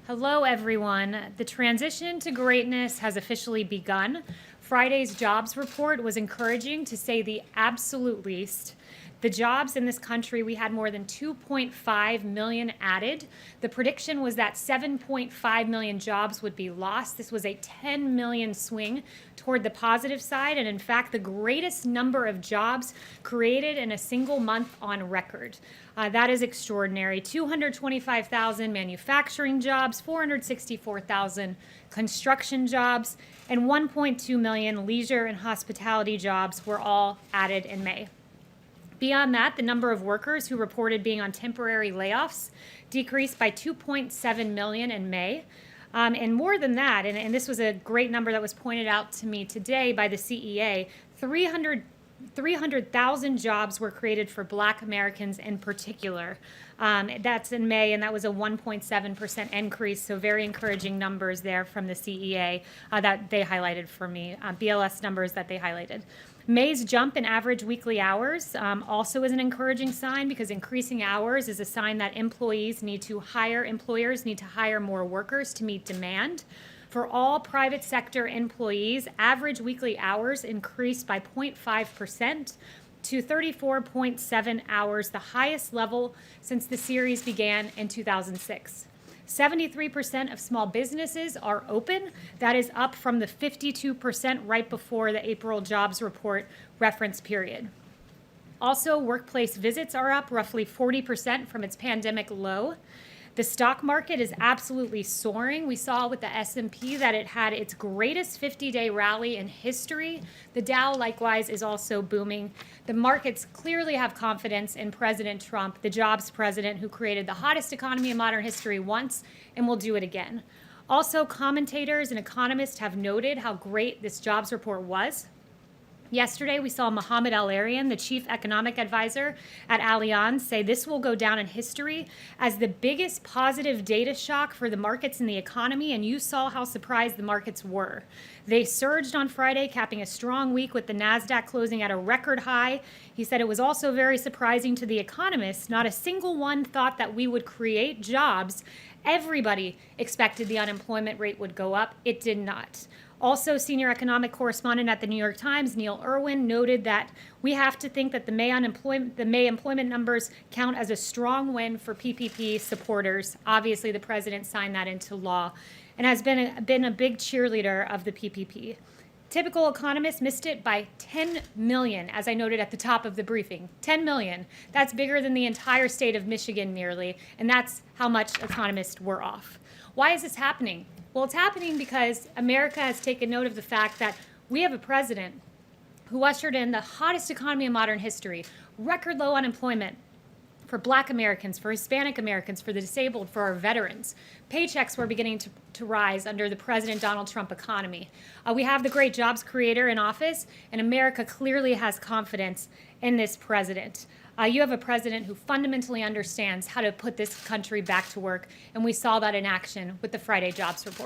Hello, everyone. The transition to greatness has officially begun. Friday's jobs report was encouraging, to say the absolute least. The jobs in this country, we had more than 2.5 million added. The prediction was that 7.5 million jobs would be lost. This was a 10 million swing toward the positive side, and in fact, the greatest number of jobs created in a single month on record. That is extraordinary. 225,000 manufacturing jobs, 464,000 construction jobs, and 1.2 million leisure and hospitality jobs were all added in May. Beyond that, the number of workers who reported being on temporary layoffs decreased by 2.7 million in May. And more than that, and this was a great number that was pointed out to me today by the CEA, 300,000 jobs were created for Black Americans in particular. That's in May, and that was a 1.7% increase, so very encouraging numbers there from the CEA that they highlighted for me, BLS numbers that they highlighted. May's jump in average weekly hours also is an encouraging sign, because increasing hours is a sign that employers need to hire more workers to meet demand. For all private sector employees, average weekly hours increased by 0.5% to 34.7 hours, the highest level since the series began in 2006. 73% of small businesses are open. That is up from the 52% right before the April jobs report reference period. Also, workplace visits are up roughly 40% from its pandemic low. The stock market is absolutely soaring. We saw with the S&P that it had its greatest 50-day rally in history. The Dow, likewise, is also booming. The markets clearly have confidence in President Trump, the jobs president who created the hottest economy in modern history once and will do it again. Also, commentators and economists have noted how great this jobs report was. Yesterday, we saw Mohamed El-Erian, the chief economic advisor at Allianz, say this will go down in history as the biggest positive data shock for the markets and the economy, and you saw how surprised the markets were. They surged on Friday, capping a strong week with the NASDAQ closing at a record high. He said it was also very surprising to the economists. Not a single one thought that we would create jobs. Everybody expected the unemployment rate would go up. It did not. Also, senior economic correspondent at the New York Times, Neil Irwin, noted that we have to think that the May employment numbers count as a strong win for PPP supporters. Obviously, the president signed that into law and has been a big cheerleader of the PPP. Typical economists missed it by 10 million, as I noted at the top of the briefing. 10 million. That's bigger than the entire state of Michigan nearly, and that's how much economists were off. Why is this happening? Well, it's happening because America has taken note of the fact that we have a president who ushered in the hottest economy in modern history, record low unemployment for Black Americans, for Hispanic Americans, for the disabled, for our veterans. Paychecks were beginning to rise under the President Donald Trump economy. We have the great jobs creator in office, and America clearly has confidence in this president. You have a president who fundamentally understands how to put this country back to work, and we saw that in action with the Friday jobs report.